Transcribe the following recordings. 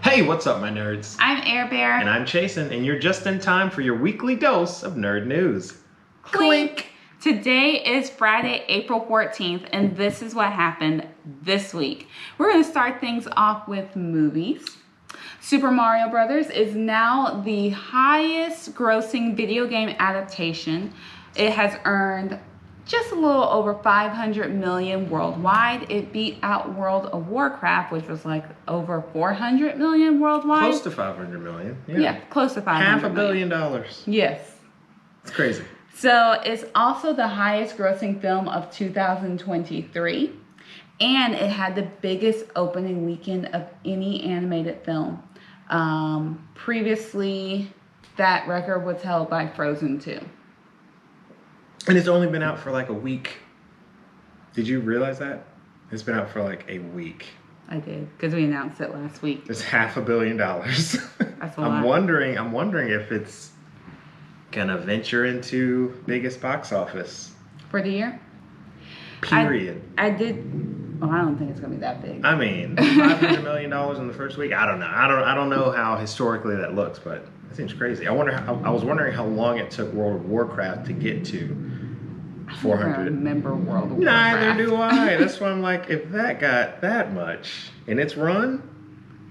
Hey, what's up, my nerds? I'm Air Bear. And I'm Chasen, and you're just in time for your weekly dose of nerd news. Clink! Today is Friday, April 14th, and this is what happened this week. We're going to start things off with movies. Super Mario Brothers is now the highest grossing video game adaptation. It has earned just a little over 500 million worldwide. It beat out World of Warcraft, which was like over 400 million worldwide. Close to 500 million. Yeah, close to 500 $500 million. Yes. It's crazy. So it's also the highest grossing film of 2023. And it had the biggest opening weekend of any animated film. Previously, that record was held by Frozen 2. And it's only been out for like a week. Did you realize that? It's been out for like a week. I did, because we announced it last week. It's $500 million. That's a lot. I'm wondering if it's gonna venture into biggest box office. For the year? Period. I don't think it's gonna be that big. I mean, $500 million in the first week. I don't know. I don't know how historically that looks, but it seems crazy. I was wondering how long it took World of Warcraft to get to 400. I remember World of Warcraft. Neither do I. That's why I'm like, if that got that much in its run,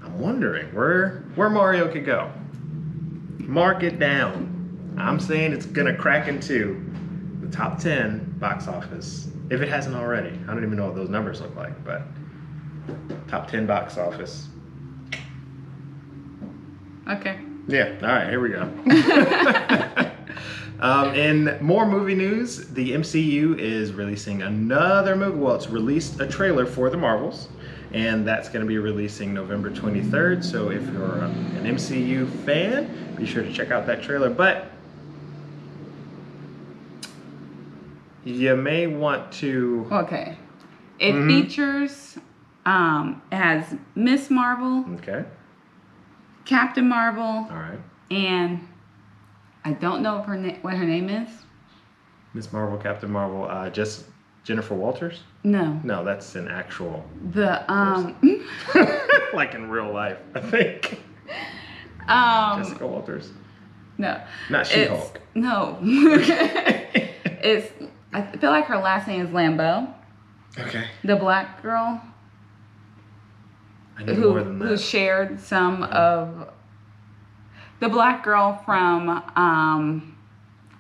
I'm wondering where Mario could go. Mark it down. I'm saying it's gonna crack into the top 10 box office. If it hasn't already. I don't even know what those numbers look like, but top 10 box office. Okay. Yeah, all right, here we go. In more movie news, the MCU is releasing another movie. Well, it's released a trailer for The Marvels, and that's going to be releasing November 23rd. So if you're an MCU fan, be sure to check out that trailer. But you may want to... Okay. It features, it has Miss Marvel, Okay. Captain Marvel, All right. and I don't know what her name is. Miss Marvel, Captain Marvel, just Jennifer Walters? No. No, that's an actual... The, like in real life, I think. Jessica Walters. No. Not She-Hulk. No. I feel like her last name is Lambeau. Okay. The black girl I need more than who that. shared some of the black girl from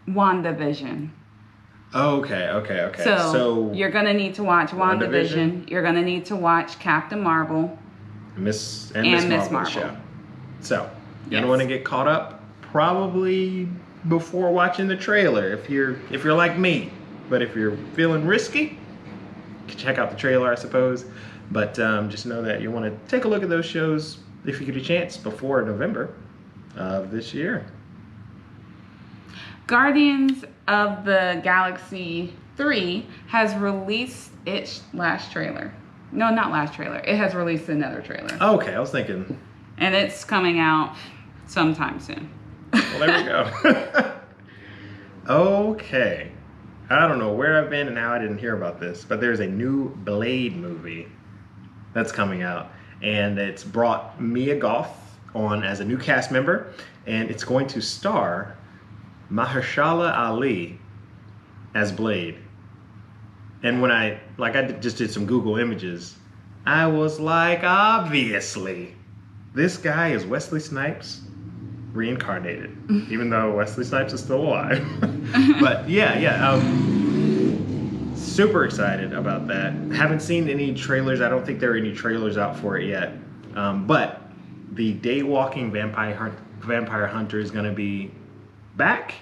WandaVision. Okay. So you're gonna need to watch WandaVision. WandaVision. You're gonna need to watch Captain Marvel. Miss Miss Marvel show. So you're Yes. gonna want to get caught up probably before watching the trailer if you're like me. But if you're feeling risky, you can check out the trailer, I suppose. But just know that you want to take a look at those shows if you get a chance before November of this year. Guardians of the Galaxy 3 has released its last trailer. No, not last trailer. It has released another trailer. Okay, I was thinking. And it's coming out sometime soon. Well, there we go. Okay. I don't know where I've been and how I didn't hear about this, but there's a new Blade movie that's coming out, and it's brought Mia Goth on as a new cast member, and it's going to star Mahershala Ali as Blade. And when I just did some Google images, I was like, obviously, this guy is Wesley Snipes reincarnated, even though Wesley Snipes is still alive. But yeah, super excited about that. Haven't seen any trailers. I don't think there are any trailers out for it yet. But the Daywalking Vampire Hunter is going to be back,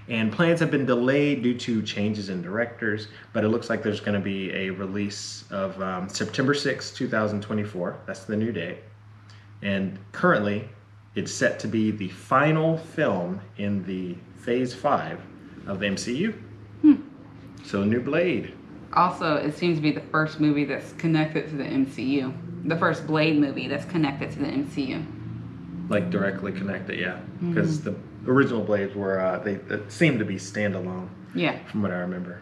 and plans have been delayed due to changes in directors, but it looks like there's going to be a release of September 6, 2024. That's the new date. And currently, it's set to be the final film in the Phase 5 of the MCU. So, new Blade. Also, it seems to be the first movie that's connected to the MCU. The first Blade movie that's connected to the MCU. Like, directly connected, yeah. Because the original Blades were, they seemed to be standalone. Yeah. From what I remember.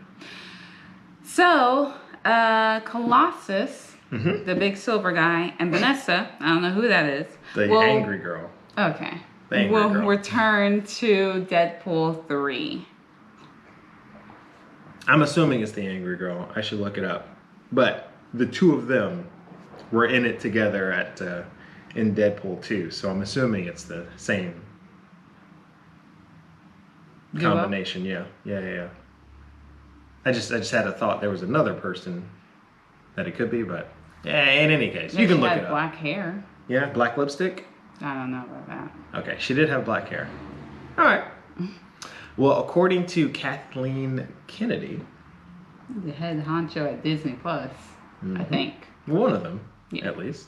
So, Colossus the big silver guy, and Vanessa, I don't know who that is. The angry girl. Okay. The angry Will girl. return to Deadpool 3. I'm assuming it's the angry girl. I should look it up. But the two of them were in it together in Deadpool 2, so I'm assuming it's the same Duo? combination. Yeah. I just had a thought there was another person that it could be, but yeah. In any case, you She can look had it up. black hair. Yeah, black lipstick. I don't know about that. Okay, she did have black hair. All right. Well, according to Kathleen Kennedy, The head honcho at Disney Plus, I think. one of them Yeah. at least,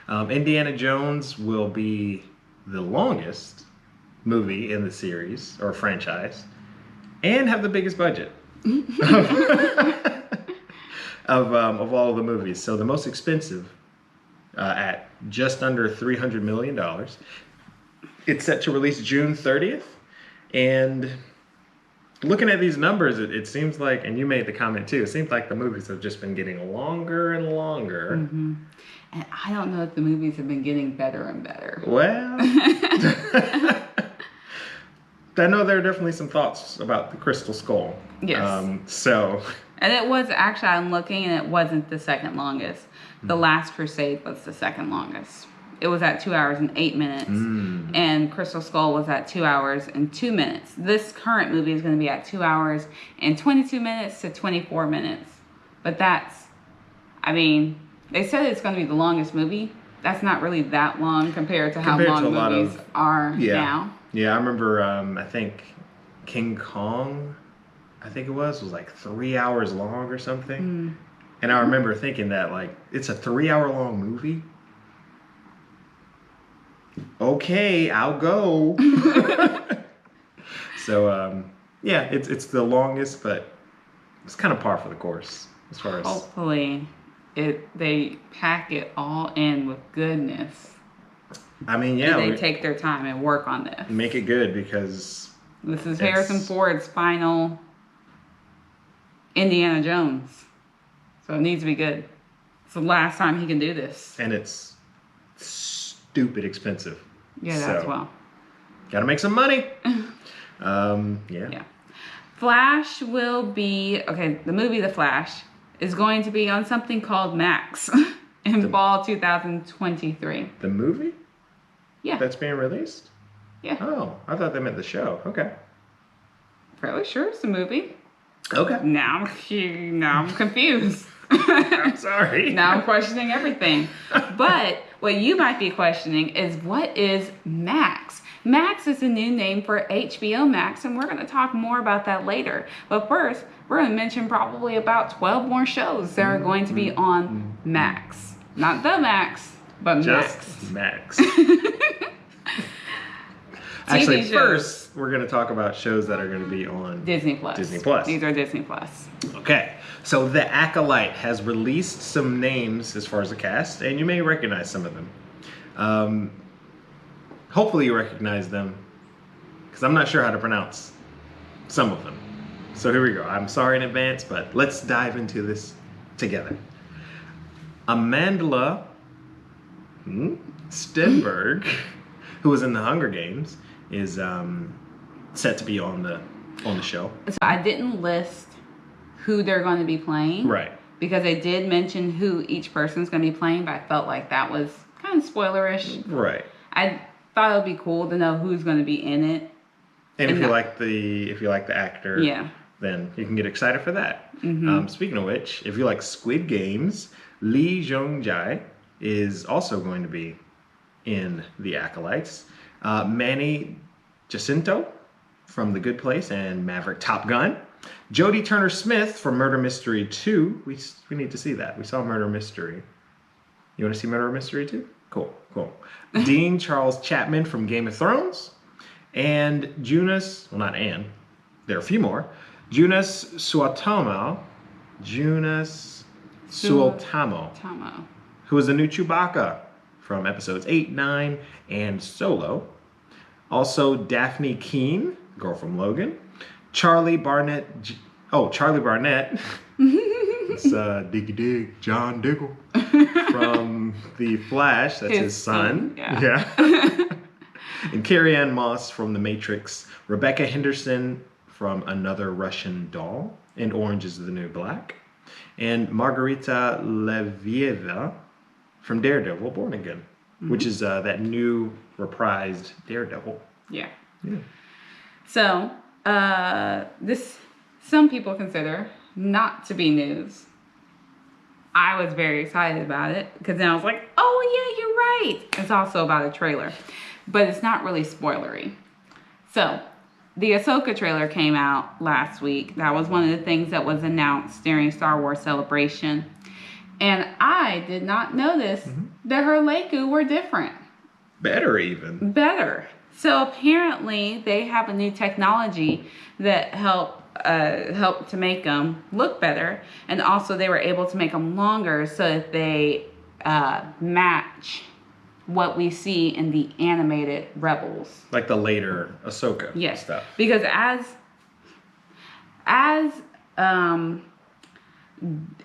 Indiana Jones will be the longest movie in the series or franchise, and have the biggest budget of all of the movies. So the most expensive, at just under $300 million. It's set to release June 30th, and looking at these numbers, it seems like, and you made the comment too, it seems like the movies have just been getting longer and longer. Mm-hmm. And I don't know if the movies have been getting better and better. Well, I know there are definitely some thoughts about the Crystal Skull. Yes. And it was actually, I'm looking, and it wasn't the second longest. The Last Crusade was the second longest. It was at 2 hours and 8 minutes. And Crystal Skull was at 2 hours and 2 minutes. This current movie is going to be at 2 hours and 22 minutes to 24 minutes. But that's, I mean, they said it's going to be the longest movie. That's not really that long compared to how long movies are now. Yeah, I remember, I think King Kong, I think it was like 3 hours long or something. And I remember thinking that, like, it's a 3 hour long movie. Okay, I'll go. So, yeah, it's the longest, but it's kind of par for the course as far as. Hopefully, they pack it all in with goodness. I mean, yeah, They take their time and work on this. make it good, because This is Harrison Ford's final Indiana Jones. So it needs to be good. It's the last time he can do this. and it's stupid expensive. Yeah, that's So, well. Gotta make some money. Yeah. Flash will be, okay, the movie The Flash is going to be on something called Max in fall 2023. The movie Yeah. that's being released? Yeah. Oh, I thought they meant the show. Okay. Fairly sure it's a movie. Okay. Now I'm confused. I'm sorry. Now I'm questioning everything. But what you might be questioning is, what is Max? Max is a new name for HBO Max, and we're going to talk more about that later. But first, we're going to mention probably about 12 more shows that are going to be on Max. Not the Max, but Just Max. Max. Actually, shows. first, we're going to talk about shows that are going to be on Disney Plus. Disney Plus. These are Disney Plus. Okay, so The Acolyte has released some names as far as the cast, and you may recognize some of them. Hopefully you recognize them, because I'm not sure how to pronounce some of them. So here we go. I'm sorry in advance, but let's dive into this together. Amandla Stenberg, who was in the Hunger Games, is set to be on the show. So I didn't list who they're going to be playing. Right. Because they did mention who each person's going to be playing, but I felt like that was kind of spoilerish. Right. I thought it would be cool to know who's going to be in it. And if you like the actor, Yeah. then you can get excited for that. Mm-hmm. Speaking of which, if you like Squid Games, Lee Jong-jae is also going to be in The Acolytes. Manny Jacinto from The Good Place and Maverick Top Gun. Jodie Turner-Smith from Murder Mystery 2. We need to see that. We saw Murder Mystery. You want to see Murder Mystery 2? Cool. Dean Charles Chapman from Game of Thrones. And Jonas, well, not Anne, there are a few more. Jonas Suotamo, who is the new Chewbacca from episodes 8, 9, and Solo. Also, Daphne Keane, girl from Logan. Charlie Barnett. It's Diggy Dig, John Diggle. from The Flash. That's his son. Yeah. And Carrie-Anne Moss from The Matrix. Rebecca Henderson from Another Russian Doll and Orange is the New Black. And Margarita Levieva from Daredevil, Born Again, which is that new reprised Daredevil. Yeah. Yeah. So, this some people consider not to be news. I was very excited about it because then I was like, oh yeah, you're right. It's also about a trailer, but it's not really spoilery. So, the Ahsoka trailer came out last week. That was one of the things that was announced during Star Wars Celebration. And I did not notice that her Leku were different. Better even. Better. So apparently they have a new technology that helped to make them look better. And also they were able to make them longer so that they match what we see in the animated Rebels. Like the later Ahsoka Yes. stuff. Because as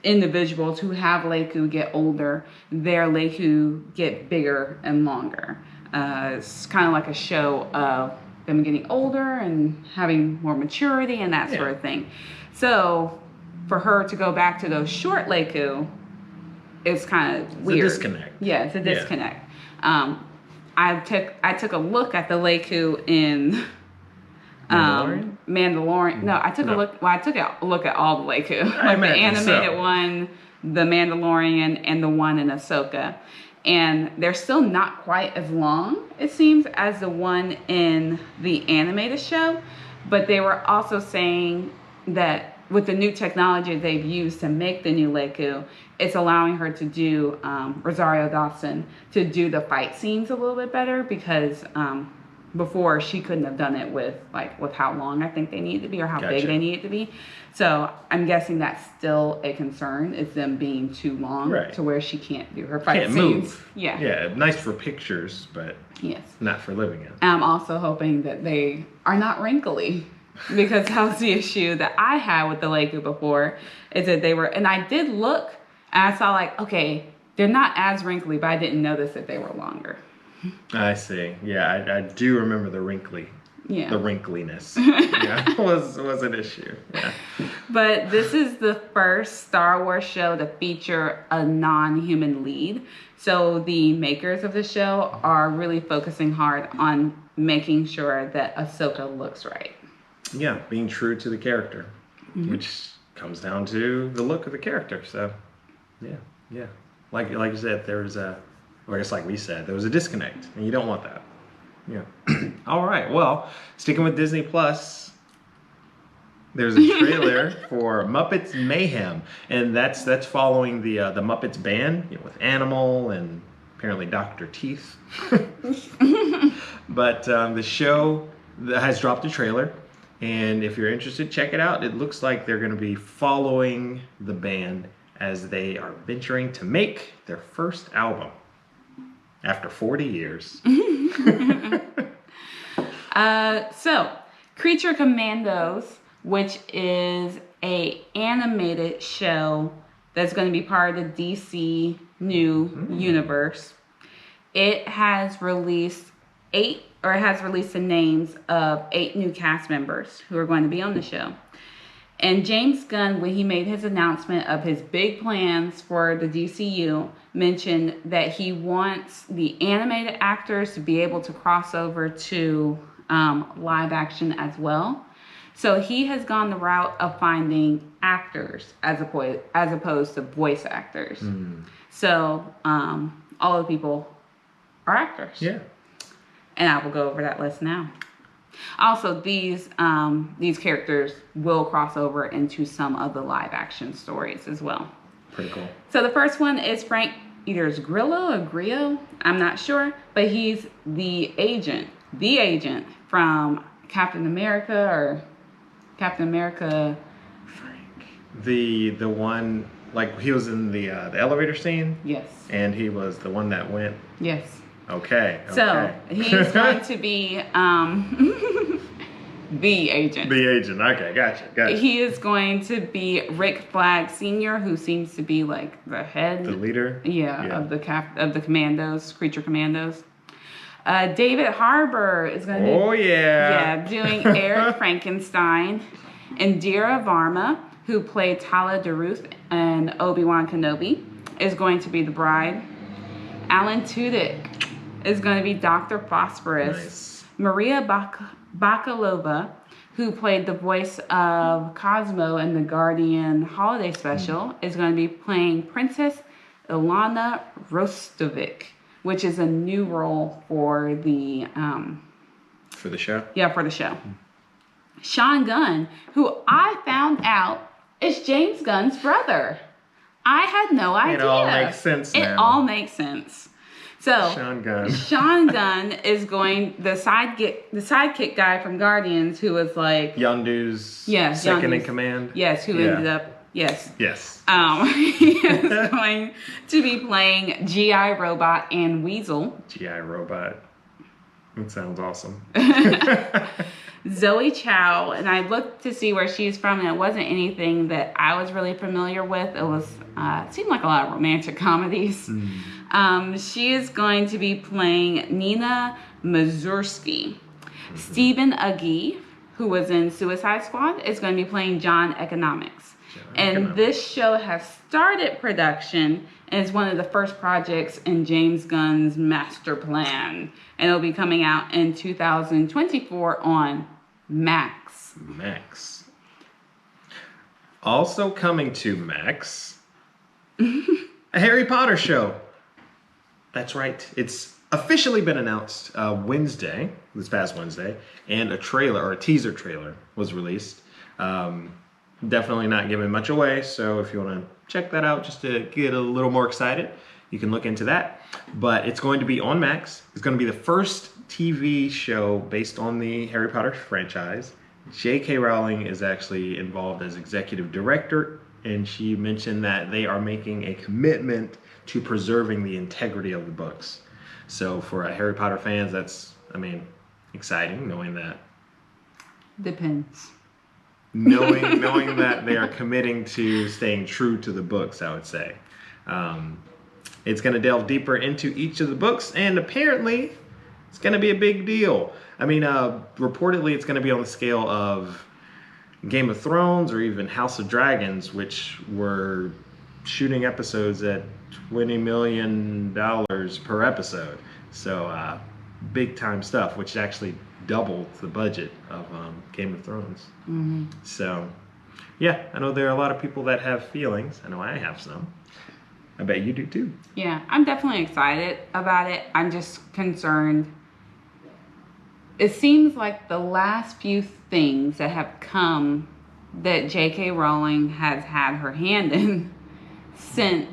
individuals who have Leku get older, their Leku get bigger and longer. It's kind of like a show of them getting older and having more maturity and that sort of thing. So for her to go back to those short Leku, it's kind of weird. It's a disconnect. Yeah, it's a disconnect. I took a look at the Leku in Mandalorian. No, I took a look. Well, I took a look at all the Leku, like the animated one, the Mandalorian, and the one in Ahsoka. And they're still not quite as long, it seems, as the one in the animated show. But they were also saying that with the new technology they've used to make the new Leku, it's allowing her to do, Rosario Dawson, to do the fight scenes a little bit better because before she couldn't have done it with how long I think they needed to be or how big they needed to be. So I'm guessing that's still a concern, is them being too long to where she can't do her fight scenes. Move. Yeah. Yeah, nice for pictures, but not for living in. I'm also hoping that they are not wrinkly because that was the issue that I had with the Leku before, is that they were, and I did look and I saw like, okay, they're not as wrinkly, but I didn't notice that they were longer. I see. Yeah, I do remember the wrinkly. Yeah. The wrinkliness. Yeah, was an issue. Yeah. But this is the first Star Wars show to feature a non-human lead. So the makers of the show are really focusing hard on making sure that Ahsoka looks right. Yeah, being true to the character, which comes down to the look of the character. So, yeah. Like you said, there was a, or I guess like we said, there was a disconnect, and you don't want that. Yeah. All right. Well, sticking with Disney Plus, there's a trailer for Muppets Mayhem, and that's following the Muppets band, with Animal and apparently Dr. Teeth. But the show has dropped a trailer, and if you're interested, check it out. It looks like they're going to be following the band as they are venturing to make their first album after 40 years. So, Creature Commandos, which is a animated show that's going to be part of the DC new universe. It has released the names of 8 new cast members who are going to be on the show. And James Gunn, when he made his announcement of his big plans for the DCU, mentioned that he wants the animated actors to be able to cross over to live action as well. So he has gone the route of finding actors as opposed to voice actors. So all the people are actors. Yeah. And I will go over that list now. Also, these characters will cross over into some of the live action stories as well. Pretty cool. So the first one is Frank, either it's Grillo or Grillo, I'm not sure, but he's the agent from Captain America. Frank. The one, like, he was in the elevator scene? Yes. And he was the one that went? Yes. Okay. So he's going to be The agent. The agent. Okay, gotcha. He is going to be Rick Flag Sr., who seems to be like the head, The leader. of the commandos, creature commandos. David Harbour is going to be doing Eric Frankenstein. Indira Varma, who played Tala Daruth and Obi-Wan Kenobi, is going to be the bride. Alan Tudyk is going to be Dr. Phosphorus. Nice. Maria Bakalova, who played the voice of Cosmo in the Guardian Holiday Special, is going to be playing Princess Ilana Rostovic, which is a new role for the for the show. Yeah, for the show. Sean Gunn, who I found out is James Gunn's brother. I had no idea. It all makes sense now. It all makes sense. So Sean Gunn. Sean Gunn is going the sidekick guy from Guardians, who was like Yondu's second in command. Yes, who ended up Yes. He is going to be playing G.I. Robot and Weasel. G.I. Robot. That sounds awesome. Zoe Chow, and I looked to see where she's from, and it wasn't anything that I was really familiar with. It was it seemed like a lot of romantic comedies. She is going to be playing Nina Mazursky. Stephen Agee, who was in Suicide Squad, is going to be playing John Economics. And this show has started production and is one of the first projects in James Gunn's master plan. And it'll be coming out in 2024 on Max. Also coming to Max, a Harry Potter show. That's right. It's officially been announced this past Wednesday, and a trailer, or a teaser trailer, was released. Definitely not giving much away, so if you want to check that out just to get a little more excited, you can look into that. But it's going to be on Max. It's going to be the first TV show based on the Harry Potter franchise. J.K. Rowling is actually involved as executive director, and she mentioned that they are making a commitment to preserving the integrity of the books. So for Harry Potter fans, that's, exciting knowing that. Depends. Knowing that they are committing to staying true to the books, I would say. It's going to delve deeper into each of the books, and apparently it's going to be a big deal. Reportedly it's going to be on the scale of Game of Thrones or even House of Dragons, which were shooting episodes at $20 million per episode. So big time stuff, which actually doubled the budget of Game of Thrones. Mm-hmm. So, yeah, I know there are a lot of people that have feelings. I know I have some. I bet you do too. Yeah, I'm definitely excited about it. I'm just concerned. It seems like the last few things that have come that J.K. Rowling has had her hand in since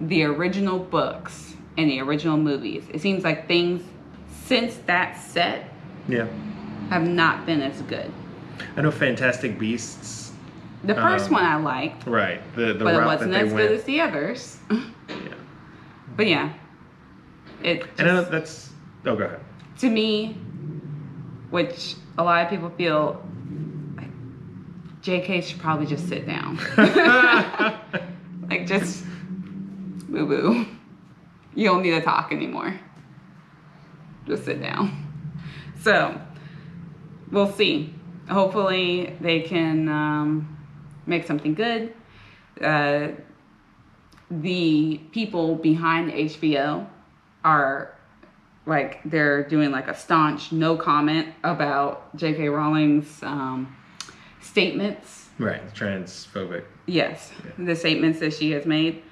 the original books and the original movies, it seems like things since that set have not been as good. I know Fantastic Beasts. The first one I liked. Right. The but route it wasn't that they as went. good as the others. Yeah. But yeah. And I know that's... Oh, go ahead. To me, which a lot of people feel like JK should probably just sit down. Like, just boo-boo. You don't need to talk anymore. Just sit down. So, we'll see. Hopefully they can make something good. The people behind HBO are like, they're doing like a staunch no comment about J.K. Rowling's statements. Right, transphobic. Yes, Yeah. the statements that she has made.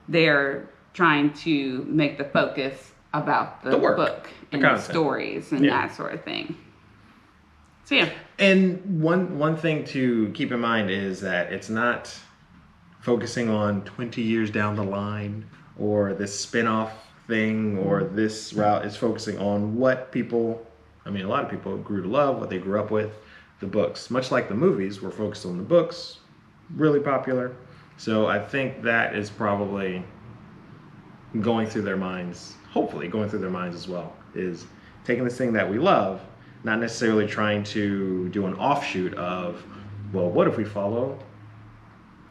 They're trying to make the focus about the work, book the and the content. stories and that sort of thing. So yeah. And one thing to keep in mind is that it's not focusing on 20 years down the line or this spin-off thing or this route. Is focusing on what people, a lot of people grew to love, what they grew up with, the books. Much like the movies, we're focused on the books, really popular. So I think that is probably going through their minds, hopefully going through their minds as well, is taking this thing that we love, not necessarily trying to do an offshoot of, well, what if we follow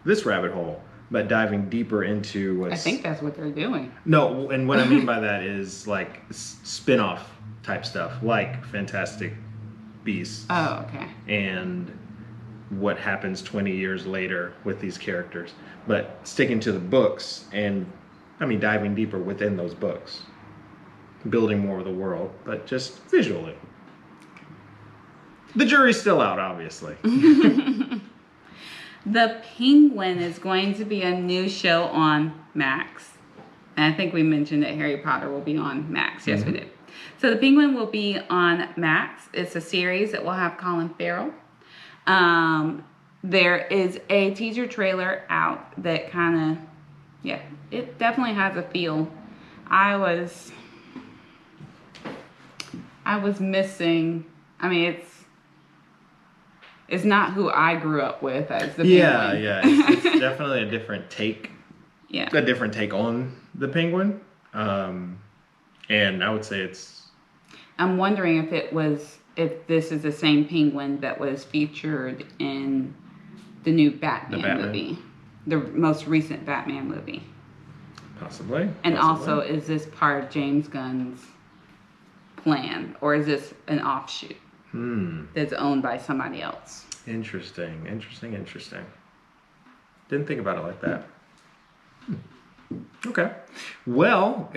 this rabbit hole, but diving deeper into what's... I think that's what they're doing. No, and what I mean by that is like spin-off type stuff, like Fantastic Beasts. Oh, okay. And what happens 20 years later with these characters. But sticking to the books and, I mean, diving deeper within those books. Building more of the world, but just visually. The jury's still out, obviously. The Penguin is going to be a new show on Max. And I think we mentioned that Harry Potter will be on Max. Yes, we did. So The Penguin will be on Max. It's a series that will have Colin Farrell. There is a teaser trailer out that kind of, yeah, it definitely has a feel. I was missing, I mean, it's not who I grew up with as the Penguin. Yeah, it's definitely a different take. Yeah. A different take on the Penguin. And I would say it's... I'm wondering if this is the same Penguin that was featured in the new Batman movie. The most recent Batman movie. Possibly. And also, is this part of James Gunn's plan? Or is this an offshoot that's owned by somebody else? Interesting. Didn't think about it like that. Okay. Well,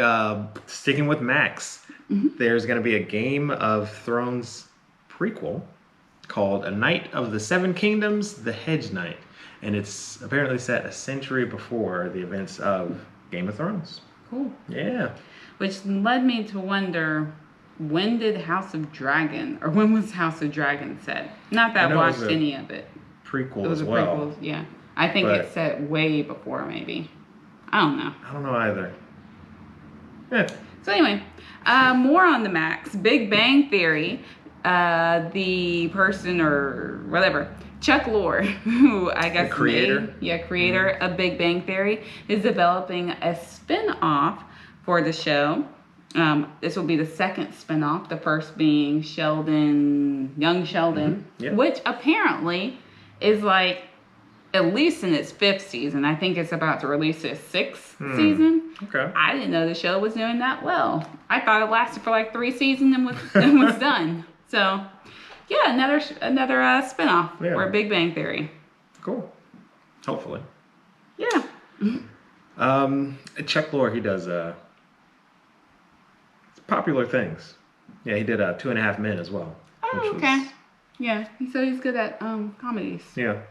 sticking with Max, there's going to be a Game of Thrones prequel called A Knight of the Seven Kingdoms, The Hedge Knight. And it's apparently set a century before the events of Game of Thrones. Cool. Yeah. Which led me to wonder, when was House of Dragon set? Not that I watched any of it. Prequel it was as a well. Prequel, yeah. I think it's set way before, maybe. I don't know. I don't know either. Yeah. So anyway, more on the Max. Big Bang Theory. The person or whatever, Chuck Lorre, who I guess creator of Big Bang Theory, is developing a spin-off for the show. This will be the second spin-off, the first being Young Sheldon, which apparently is like at least in its 5th season. I think it's about to release its 6th season. Okay. I didn't know the show was doing that well. I thought it lasted for like 3 seasons and was done. So, yeah, another spinoff for Big Bang Theory. Cool. Hopefully. Yeah. Chuck Lorre, he does popular things. Yeah, he did 2.5 Men as well. Oh, okay. Yeah, so he's good at comedies. Yeah.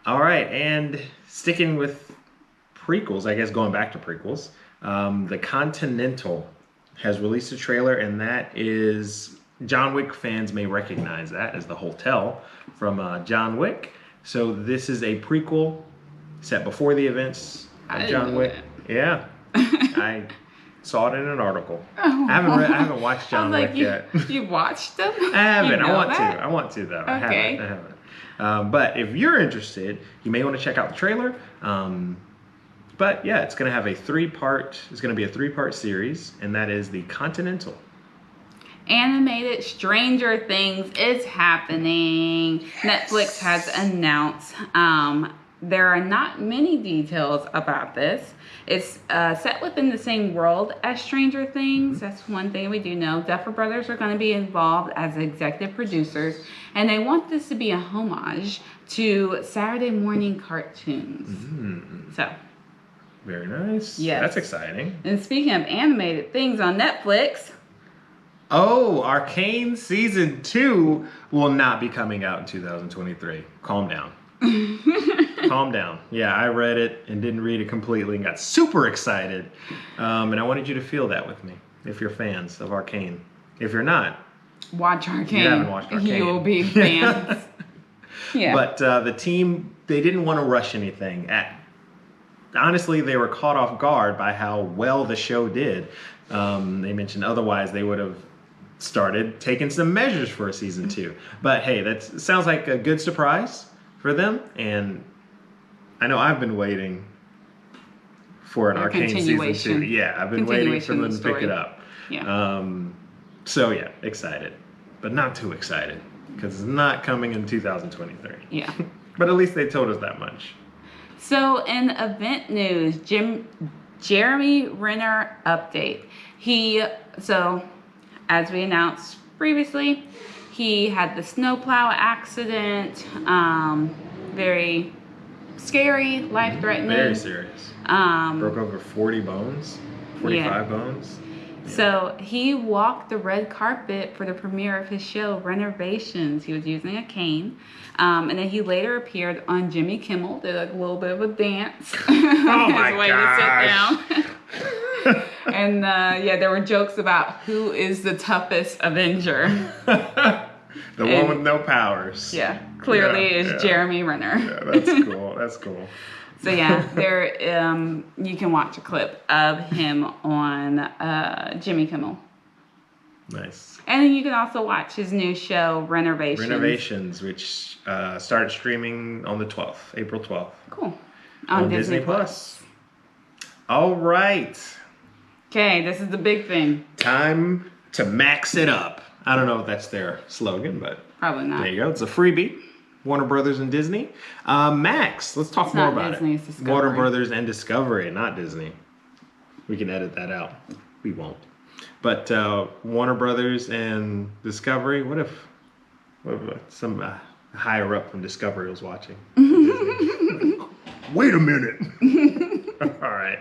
All right, and sticking with prequels, I guess going back to prequels, The Continental has released a trailer, and that is... John Wick fans may recognize that as the hotel from John Wick. So this is a prequel set before the events of John Wick. Yeah. I saw it in an article. Oh. I haven't watched John Wick yet. You watched them? I haven't. You know I want to though. Okay. I haven't. But if you're interested, you may want to check out the trailer. But yeah, it's going to have a 3-part series, and that is The Continental. Animated Stranger Things is happening. Netflix has announced. There are not many details about this. It's set within the same world as Stranger Things. That's one thing we do know. Duffer Brothers are going to be involved as executive producers, and they want this to be a homage to Saturday morning cartoons. So, very nice. Yes. That's exciting. And speaking of animated things on Netflix... Oh, Arcane Season 2 will not be coming out in 2023. Calm down. Calm down. Yeah, I read it and didn't read it completely and got super excited. And I wanted you to feel that with me, if you're fans of Arcane. If you're not, watch Arcane. You haven't watched Arcane. You will be fans. Yeah. But the team, they didn't want to rush anything. Honestly, they were caught off guard by how well the show did. They mentioned otherwise they would have started taking some measures for a season 2. But hey, that sounds like a good surprise for them. And I know I've been waiting for an Arcane season 2. Yeah, I've been waiting for them to pick it up. Yeah. So yeah, excited. but not too excited because it's not coming in 2023. Yeah. But at least they told us that much. So in event news, Jeremy Renner update. As we announced previously, he had the snowplow accident. Very scary, life-threatening. Very serious. Broke over 40 bones, 45 bones. Yeah. So he walked the red carpet for the premiere of his show, Renovations. He was using a cane. And then he later appeared on Jimmy Kimmel, did like a little bit of a dance. Oh my way gosh. to sit down. And there were jokes about who is the toughest Avenger. The one with no powers. Yeah, clearly is Jeremy Renner. Yeah, that's cool. That's cool. So you can watch a clip of him on Jimmy Kimmel. Nice. And then you can also watch his new show, Renovations. Which started streaming on the 12th, April 12th. Cool. On Disney Plus. All right. Okay, this is the big thing. Time to max it up. I don't know if that's their slogan, but probably not. There you go. It's a freebie. Warner Brothers and Disney. Max, let's talk more about Disney, it. it's Discovery. Warner Brothers and Discovery, not Disney. We can edit that out. We won't. But Warner Brothers and Discovery, what if some higher up from Discovery was watching? Wait a minute. All right.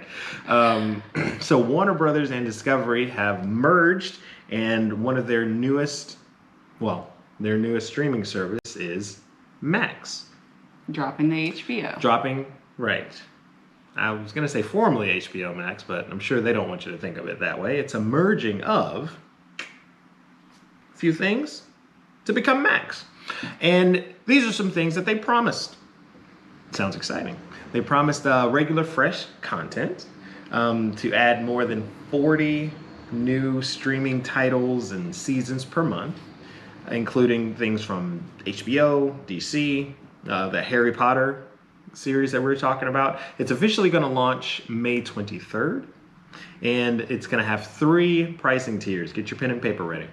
So Warner Brothers and Discovery have merged, and one of their newest streaming service is Max. Dropping the HBO. Right. I was going to say formerly HBO Max, but I'm sure they don't want you to think of it that way. It's a merging of a few things to become Max. And these are some things that they promised. Sounds exciting. They promised regular, fresh content, to add more than 40 new streaming titles and seasons per month, including things from HBO, DC, the Harry Potter series that we were talking about. It's officially going to launch May 23rd, and it's going to have 3 pricing tiers. Get your pen and paper ready.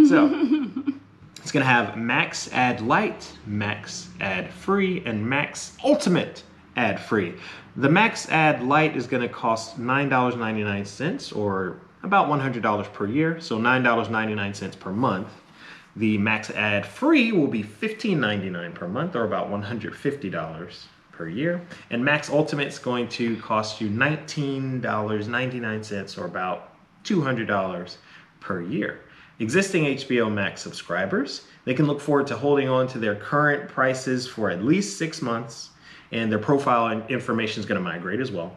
So it's going to have Max Ad Lite, Max Ad Free, and Max Ultimate Ad Free. The Max Ad Lite is going to cost $9.99, or about $100 per year, so $9.99 per month. The Max Ad Free will be $15.99 per month, or about $150 per year. And Max Ultimate is going to cost you $19.99, or about $200 per year. Existing HBO Max subscribers, they can look forward to holding on to their current prices for at least 6 months, and their profile information is going to migrate as well.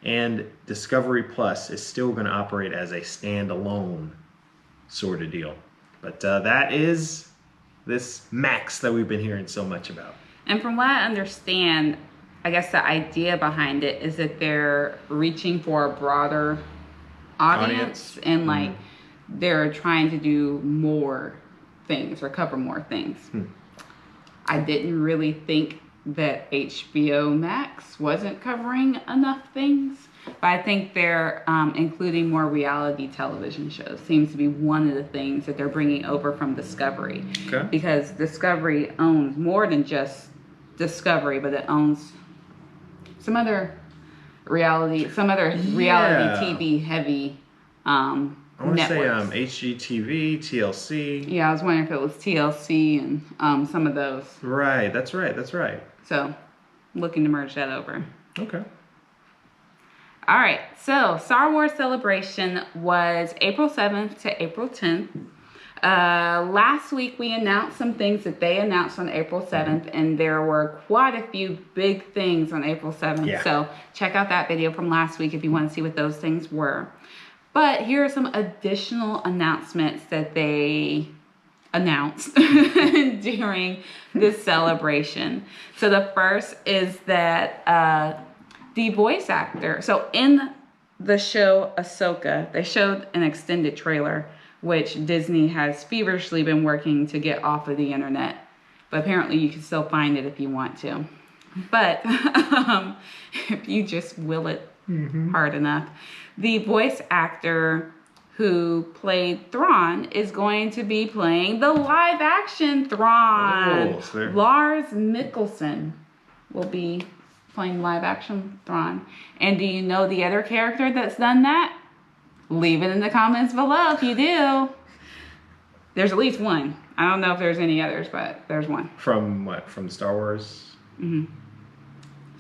And Discovery Plus is still going to operate as a standalone sort of deal. But that is this Max that we've been hearing so much about. And from what I understand, I guess the idea behind it is that they're reaching for a broader audience. And like they're trying to do more things or cover more things. I didn't really think that HBO Max wasn't covering enough things, but I think they're including more reality television shows. Seems to be one of the things that they're bringing over from Discovery. Okay. Because Discovery owns more than just Discovery, but it owns some other reality TV heavy I want to say networks. HGTV, TLC. Yeah, I was wondering if it was TLC and some of those. Right, that's right. So, looking to merge that over. Okay. All right, so Star Wars Celebration was April 7th to April 10th. Last week we announced some things that they announced on April 7th, and there were quite a few big things on April 7th. Yeah. So check out that video from last week if you want to see what those things were. But here are some additional announcements that they announced during this celebration. So the first is that the voice actor, so in the show Ahsoka, they showed an extended trailer, which Disney has feverishly been working to get off of the internet. But apparently you can still find it if you want to. But if you just will it hard enough. The voice actor who played Thrawn, is going to be playing the live action Thrawn. Oh, so there- Lars Mikkelsen will be playing live action Thrawn. And do you know the other character that's done that? Leave it in the comments below if you do. There's at least one. I don't know if there's any others, but there's one. From what? From Star Wars?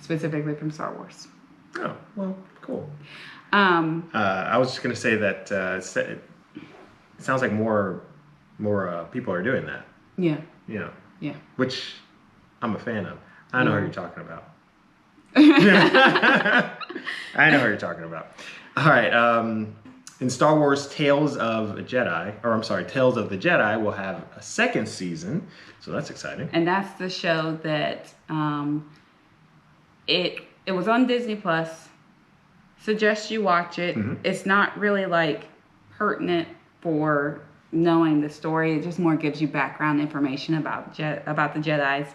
Specifically from Star Wars. Oh, well, cool. I was just gonna say that it sounds like more people are doing that. Yeah. You know, Yeah. which I'm a fan of. I know who you're talking about. I know who you're talking about. All right. In Star Wars Tales of the Jedi, will have a second season, so that's exciting. And that's the show that it was on Disney Plus. Suggest you watch it. It's not really like pertinent for knowing the story. It just more gives you background information about the Jedis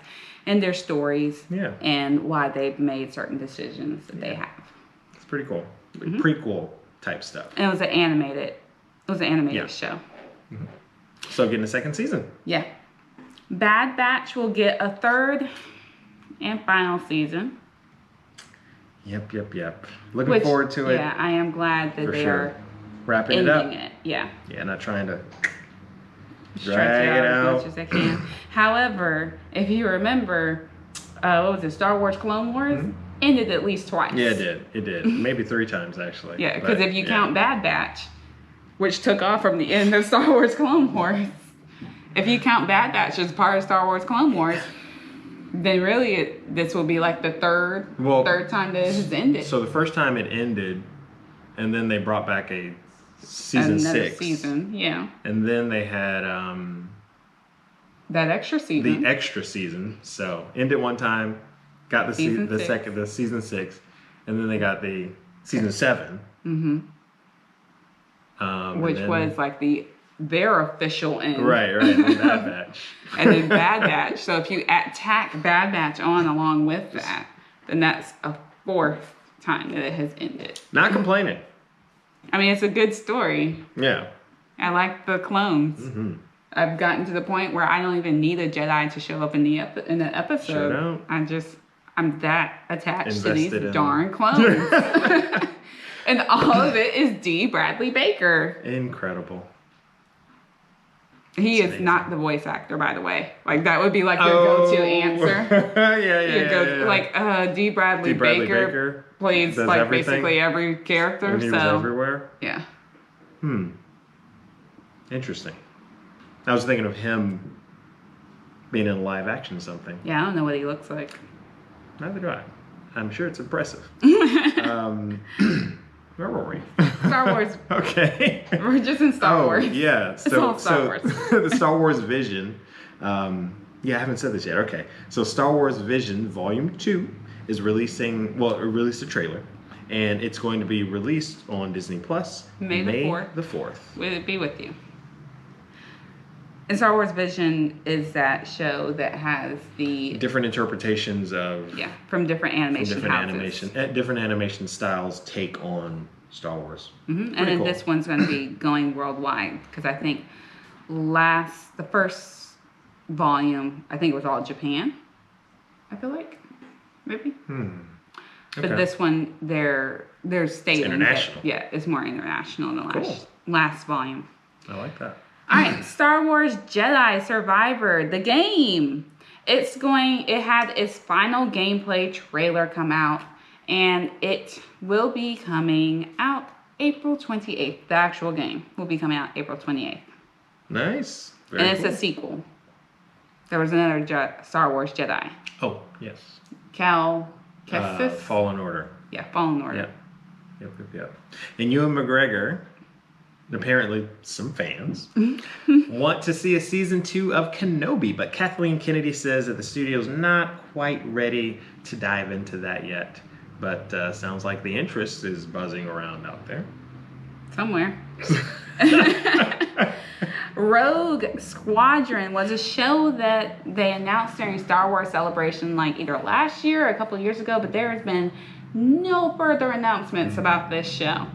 and their stories, and why they've made certain decisions that they have. It's pretty cool. Like prequel type stuff. And it was an animated show. So getting a second season. Yeah. Bad Batch will get a third and final season. Yep. Looking forward to it. Yeah, I am glad that they are wrapping it up. ending it. Yeah. Yeah, not trying to Stretch drag it as out much as I can. However, if you remember, what was it? Star Wars Clone Wars ended at least twice. Yeah, it did. Maybe 3 times actually. Yeah, because if you count Bad Batch, which took off from the end of Star Wars Clone Wars, if you count Bad Batch as part of Star Wars Clone Wars, then really this will be like the third time that it has ended. So the first time it ended, and then they brought back a season Another 6. season, yeah. And then they had that extra season. the extra season. So ended one time, got the season 6, and then they got the season 7. Which was like their official end. Right, the Bad Batch. And then Bad Batch. So if you tack Bad Batch on along with that, then that's a 4th time that it has ended. Not complaining. I mean, it's a good story. Yeah. I like the clones. I've gotten to the point where I don't even need a Jedi to show up in the episode. Sure don't. I'm that attached Invested to in these darn clones. And all of it is D. Bradley Baker. Incredible. He is amazing. Not the voice actor, by the way. Like, that would be like your go-to answer. yeah. Like, D. Bradley Baker plays does like everything. Basically every character. And he was everywhere. Yeah. Interesting. I was thinking of him being in live action something. Yeah, I don't know what he looks like. Neither do I. I'm sure it's impressive. Where were we? Star Wars. Okay. We're just in Star Wars. Yeah. It's all Star Wars. The Star Wars Vision. I haven't said this yet. Okay. So Star Wars Vision Volume 2 is releasing, it released a trailer, and it's going to be released on Disney Plus May the 4th. Will it be with you? And Star Wars Vision is that show that has the different interpretations of from different animation houses. Different animation styles take on Star Wars. And then cool. this one's going to be going worldwide, because I think the first volume, I think it was all Japan. I feel like maybe. Okay. But this one, they're stating international. That, it's more international than last volume. I like that. All right, Star Wars Jedi Survivor, the game. It had its final gameplay trailer come out, and it will be coming out April 28th. The actual game will be coming out April 28th. Nice. And it's a sequel. There was another Star Wars Jedi. Oh, yes. Cal Kestis? Fallen Order. Yeah, Fallen Order. Yep. And Ewan McGregor, apparently some fans, want to see a season 2 of Kenobi, but Kathleen Kennedy says that the studio's not quite ready to dive into that yet. But sounds like the interest is buzzing around out there. Somewhere. Rogue Squadron was a show that they announced during Star Wars Celebration like either last year or a couple of years ago, but there has been no further announcements about this show.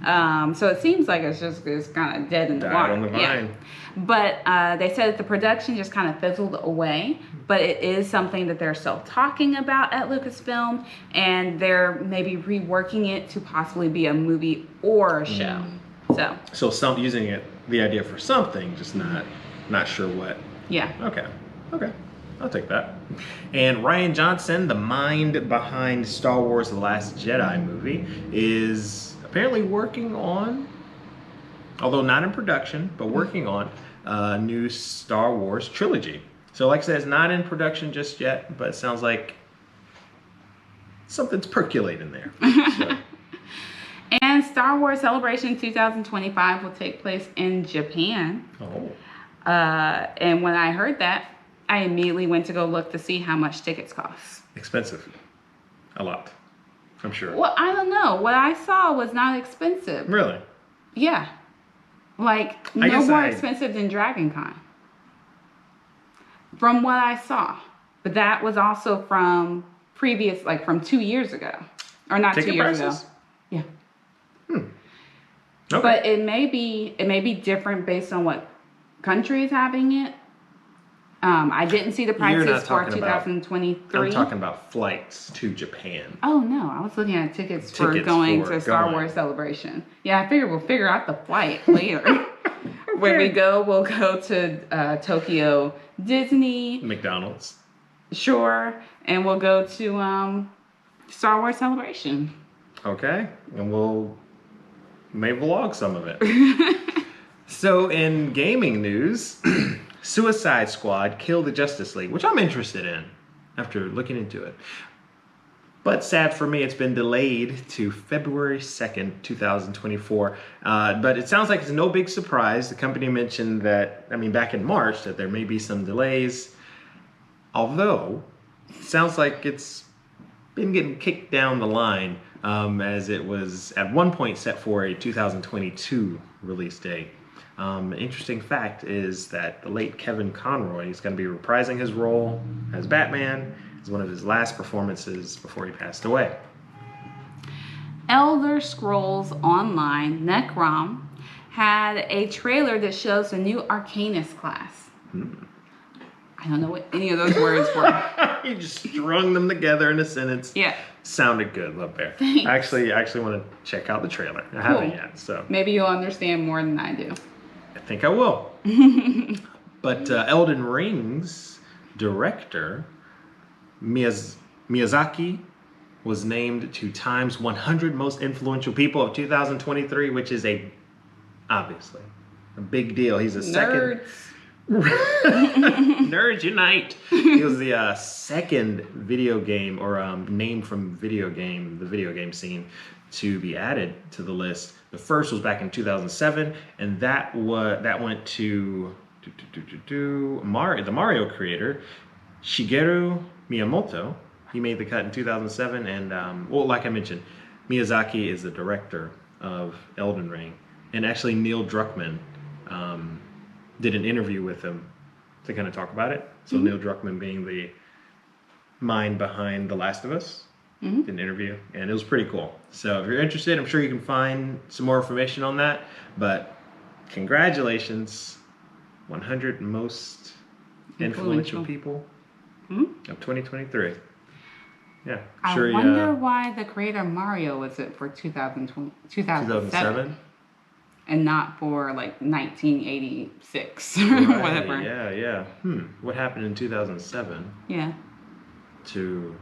So it seems like it's kind of dead in the Died water. on the vine. But they said that the production just kind of fizzled away. But it is something that they're still talking about at Lucasfilm, and they're maybe reworking it to possibly be a movie or a show. So some using the idea for something, just not sure what. Yeah. Okay, I'll take that. And Rian Johnson, the mind behind Star Wars: The Last Jedi movie, is apparently working on, although not in production, but working on a new Star Wars trilogy. So like I said, it's not in production just yet, but it sounds like something's percolating there. So. And Star Wars Celebration 2025 will take place in Japan. Oh. And when I heard that, I immediately went to go look to see how much tickets cost. Expensive. A lot. I'm sure. Well, I don't know. What I saw was not expensive. Really? Yeah. Like, no more expensive than Dragon Con. From what I saw. But that was also from previous, like from 2 years ago. Or not Ticket 2 years prices? ago. Yeah. Okay. But it may be different based on what country is having it. I didn't see the prices for 2023. I'm talking about flights to Japan. Oh no, I was looking at tickets for going to Star Wars Celebration. Yeah, I figured we'll figure out the flight later. When we go, we'll go to Tokyo Disney, McDonald's. Sure, and we'll go to Star Wars Celebration. Okay, and we'll may vlog some of it. So in gaming news, Suicide Squad killed the Justice League, which I'm interested in after looking into it. But sad for me, it's been delayed to February 2nd, 2024. But it sounds like it's no big surprise. The company mentioned that, back in March, that there may be some delays. Although, it sounds like it's been getting kicked down the line, as it was at one point set for a 2022 release date. Interesting fact is that the late Kevin Conroy is going to be reprising his role as Batman as one of his last performances before he passed away. Elder Scrolls Online, Necrom, had a trailer that shows the new Arcanist class. I don't know what any of those words were. You just strung them together in a sentence. Yeah. Sounded good, Love Bear. Thanks. I actually want to check out the trailer. I haven't yet, so. Maybe you'll understand more than I do. I think I will. But Elden Ring's director, Miyazaki, was named to Time's 100 Most Influential People of 2023, which is obviously a big deal. He's a second... Nerds unite! He was the second video game, or name from the video game scene, to be added to the list. The first was back in 2007, and that went to the Mario creator, Shigeru Miyamoto. He made the cut in 2007, and like I mentioned, Miyazaki is the director of Elden Ring, and actually Neil Druckmann did an interview with him to kind of talk about it. So Neil Druckmann being the mind behind The Last of Us, did an interview, and it was pretty cool. So if you're interested, I'm sure you can find some more information on that. But congratulations, 100 most influential people of 2023. Yeah, I wonder why the creator Mario was it for 2007 and not for like 1986 or whatever. Yeah. What happened in 2007? Yeah. To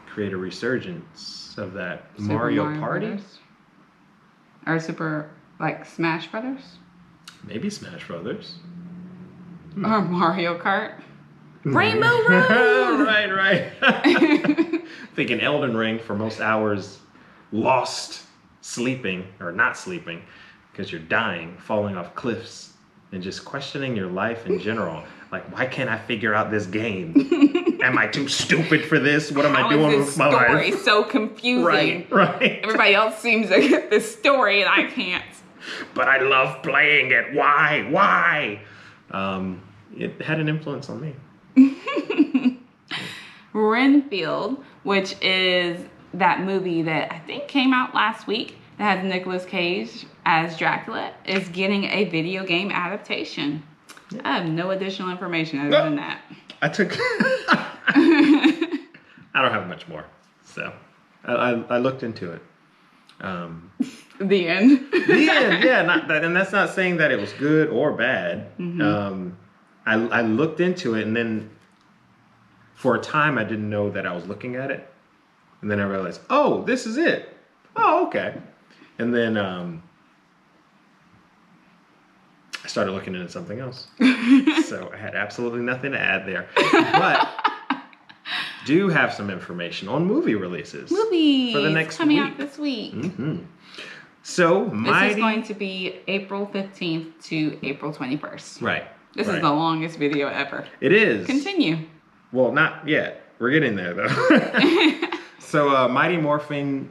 create a resurgence of that Mario Party? Brothers? Or Smash Brothers? Maybe Smash Brothers. Or Mario Kart. Rainbow Road! Right. Thinking Elden Ring for most hours lost sleeping, or not sleeping, because you're dying, falling off cliffs, and just questioning your life in general. Like, why can't I figure out this game? Am I too stupid for this? What am I doing with my life? This story so confusing. Right. Everybody else seems to get this story, and I can't. But I love playing it. Why? It had an influence on me. Renfield, which is that movie that I think came out last week that has Nicolas Cage as Dracula is getting a video game adaptation. I have no additional information other than that. I don't have much more. So I looked into it. The end. The end, yeah. Not that, and that's not saying that it was good or bad. Mm-hmm. I looked into it, and then for a time I didn't know that I was looking at it, and then I realized, oh, this is it. Oh, okay. And then I started looking into something else. So I had absolutely nothing to add there, but do have some information on movie releases. Movies for the next coming week. out this week. Mm-hmm. So This is going to be April 15th to April 21st. Right. This right. is the longest video ever. It is. Continue. Well, not yet. We're getting there though. So Mighty Morphin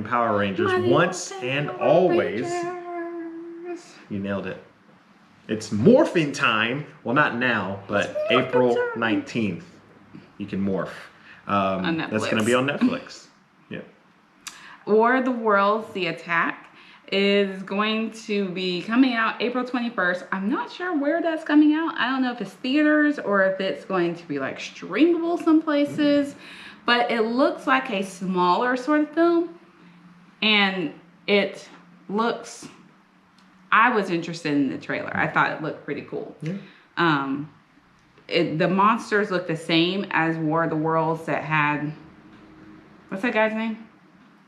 Power Rangers, Mighty once Morphin and Power always. Rangers. You nailed it. It's morphing time. Well, not now, but April 19th. You can morph. On That's Netflix. going to be on Netflix. Yeah. War of the Worlds, The Attack is going to be coming out April 21st. I'm not sure where that's coming out. I don't know if it's theaters or if it's going to be like streamable some places, but it looks like a smaller sort of film, and it looks, I was interested in the trailer. I thought it looked pretty cool. Yeah. The monsters look the same as War of the Worlds that had, what's that guy's name?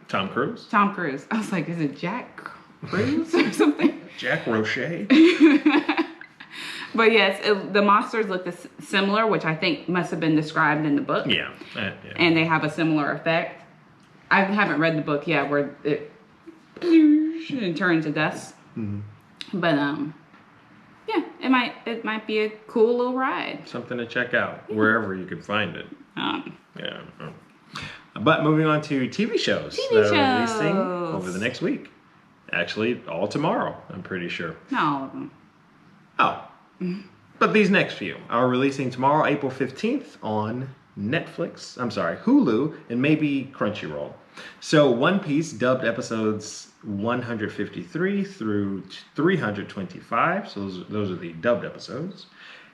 Tom Cruise. Tom Cruise. I was like, is it Jack Cruise or something? Jack Roche. But yes, the monsters look similar, which I think must have been described in the book. Yeah. Yeah. And they have a similar effect. I haven't read the book yet where it turns to dust. Mm-hmm. But yeah, it might be a cool little ride. Something to check out wherever you can find it. Yeah. But moving on to TV shows that are releasing over the next week. Actually, all tomorrow, I'm pretty sure. Not all of them. Oh. But these next few are releasing tomorrow, April 15th on Netflix. I'm sorry, Hulu, and maybe Crunchyroll. So One Piece dubbed episodes 153 through 325. So those are the dubbed episodes.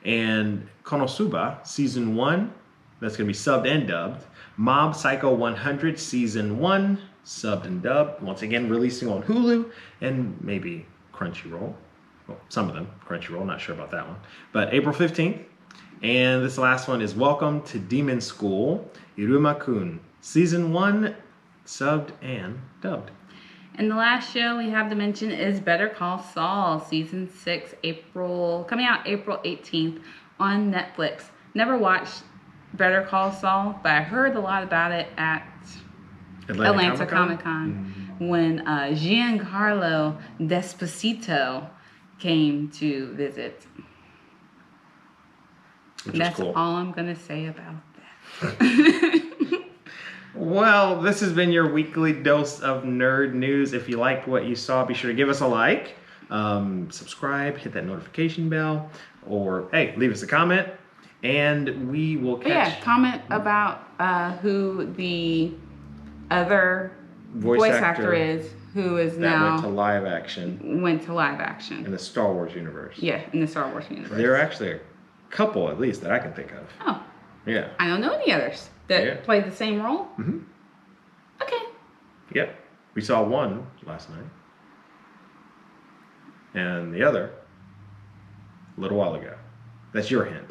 And Konosuba Season 1, that's going to be subbed and dubbed. Mob Psycho 100 Season 1, subbed and dubbed. Once again, releasing on Hulu and maybe Crunchyroll. Well, some of them, Crunchyroll, not sure about that one. But April 15th. And this last one is Welcome to Demon School, Iruma-kun. Season 1, subbed and dubbed. And the last show we have to mention is Better Call Saul, Season 6, coming out April 18th on Netflix. Never watched Better Call Saul, but I heard a lot about it at Atlanta Comic-Con when Giancarlo Esposito came to visit. That's cool. All I'm going to say about that. Well, this has been your weekly dose of nerd news. If you liked what you saw, be sure to give us a like, subscribe, hit that notification bell, or hey, leave us a comment, and we will catch. Yeah, comment about who the other voice actor is, who is now went to live action in the Star Wars universe. Yeah, in the Star Wars universe. There are actually a couple, at least, that I can think of. Oh. Yeah. I don't know any others that played the same role. Mm-hmm. Okay. Yep. We saw one last night. And the other a little while ago. That's your hint.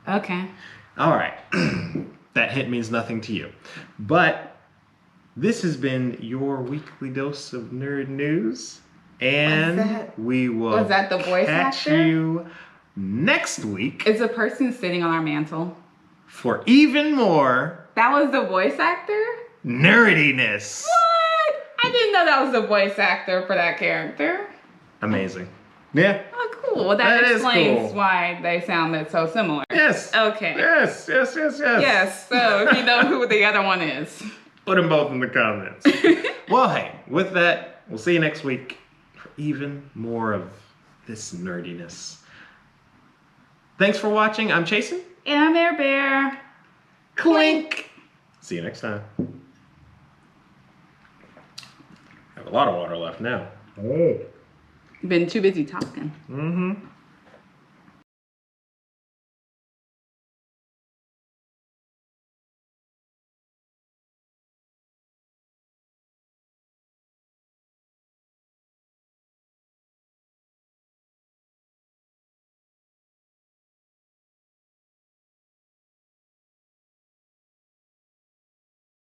Okay. All right. That hint means nothing to you. But this has been your weekly dose of nerd news. And we will was that the voice catch actor? you next week. Is a person sitting on our mantle? For even more. That was the voice actor? Nerdiness. What? I didn't know that was the voice actor for that character. Amazing. Yeah. Oh, cool. Well, that explains why they sounded so similar. Yes. Okay. Yes. Yes, so if you know who the other one is. Put them both in the comments. Well, hey, with that, we'll see you next week for even more of this nerdiness. Thanks for watching. I'm Chasen. And I'm Air Bear. Clink. See you next time. a lot of water left now. Oh. Been too busy talking. Mm-hmm.